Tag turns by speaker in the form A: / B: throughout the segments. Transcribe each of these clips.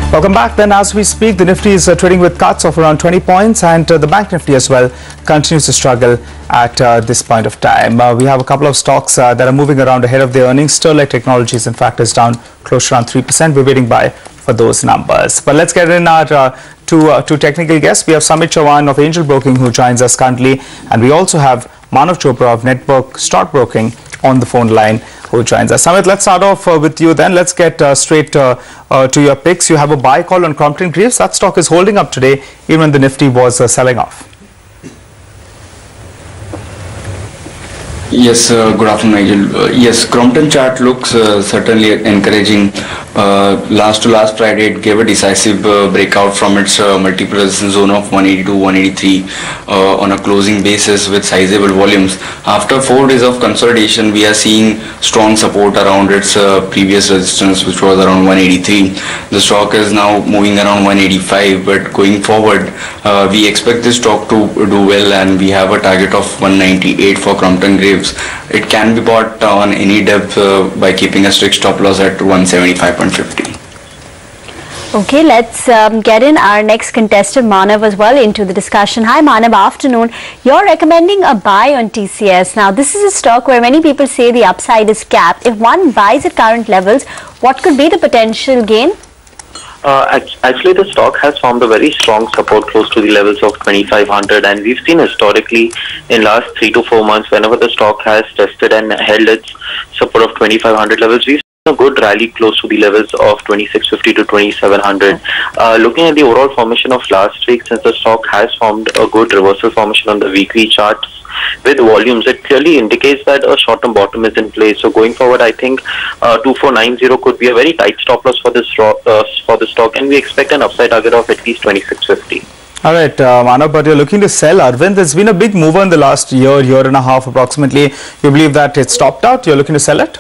A: Welcome back. Then, as we speak, the Nifty is trading with cuts of around 20 points, and the Bank Nifty as well continues to struggle at this point of time. We have a couple of stocks that are moving around ahead of their earnings. Sterlite Technologies, in fact, is down close to around 3%. We're waiting for those numbers. But let's get in our two technical guests. We have Samit Chauhan of Angel Broking, who joins us currently, and we also have Manav Chopra of Network Stockbroking on the phone line, who joins us. Samit, let's start off with you then. Let's get straight to your picks. You have a buy call on Crompton Greaves. That stock is holding up today, even when the Nifty was selling off.
B: Yes, good afternoon, Nigel. Yes, Crompton chart looks certainly encouraging. Last Friday, it gave a decisive breakout from its multiple resistance zone of 180 to 183 on a closing basis with sizable volumes. After 4 days of consolidation, we are seeing strong support around its previous resistance, which was around 183. The stock is now moving around 185, but going forward, we expect this stock to do well, and we have a target of 198 for Crompton Greaves. It can be bought on any depth by keeping a strict stop loss at 175.50.
C: Okay, let's get in our next contestant, Manav, as well into the discussion. Hi, Manav. Afternoon. You're recommending a buy on TCS. Now, this is a stock where many people say the upside is capped. If one buys at current levels, what could be the potential gain?
D: Actually, the stock has formed a very strong support close to the levels of 2500, and we've seen historically in last 3 to 4 months, whenever the stock has tested and held its support of 2500 levels, we've seen a good rally close to the levels of 2650 to 2700. Looking at the overall formation of last week, since the stock has formed a good reversal formation on the weekly charts with volumes, it clearly indicates that a short-term bottom is in place. So going forward, I think 2490 could be a very tight stop loss for this for the stock, and we expect an upside target of at least 2650.
A: All right, Manav, but you're looking to sell. Arvind, there's been a big mover in the last year and a half approximately. You believe that it's topped out? You're looking to sell it?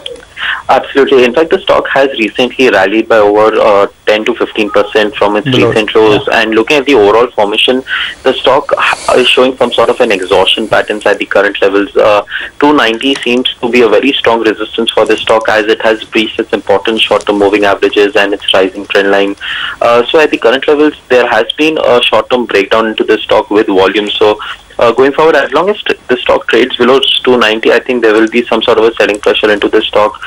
D: Absolutely. In fact, the stock has recently rallied by over 10 to 15% from its recent lows. And looking at the overall formation, the stock is showing some sort of an exhaustion pattern at the current levels. 290 seems to be a very strong resistance for the stock, as it has breached its important short-term moving averages and its rising trend line. So at the current levels, there has been a short-term breakdown into the stock with volume. So going forward, as long as the stock trades below 290, I think there will be some sort of a selling pressure into the stock,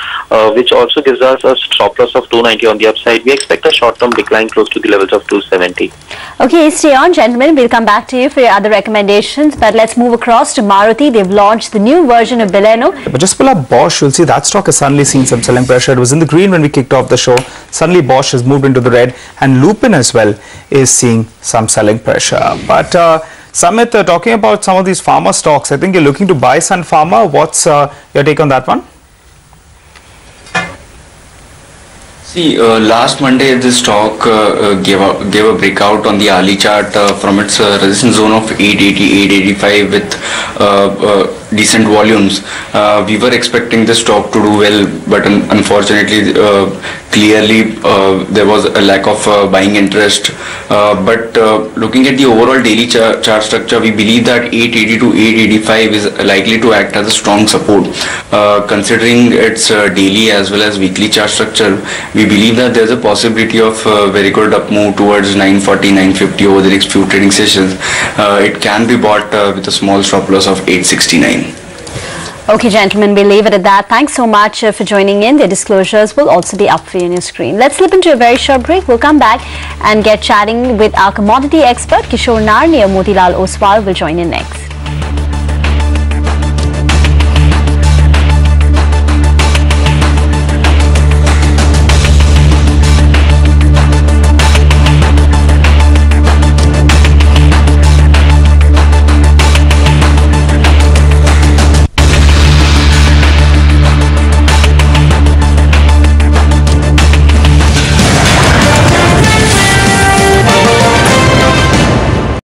D: which also gives us a stop loss of 290 on the upside. We expect a short-term decline close to the levels of 270.
C: Okay, stay on, gentlemen. We'll come back to you for your other recommendations, but let's move across to Maruti. They've launched the new version of Baleno.
A: But just pull up Bosch, you'll see that stock has suddenly seen some selling pressure. It was in the green when we kicked off the show. Suddenly Bosch has moved into the red, and Lupin as well is seeing some selling pressure. But Samit, talking about some of these pharma stocks, I think you're looking to buy Sun Pharma. What's your take on that one?
B: See, last Monday this stock gave a breakout on the hourly chart from its resistance zone of 880, 885 with decent volumes. We were expecting the stock to do well, but unfortunately, clearly there was a lack of buying interest. But looking at the overall daily chart structure, we believe that 880 to 885 is likely to act as a strong support. Considering its daily as well as weekly chart structure, we believe that there's a possibility of very good up move towards 940, 950 over the next few trading sessions. It can be bought with a small stop loss of 869.
C: Okay, gentlemen, we'll leave it at that. Thanks so much for joining in. The disclosures will also be up for you on your screen. Let's slip into a very short break. We'll come back and get chatting with our commodity expert, Kishore Narnia. Motilal Oswal will join in next.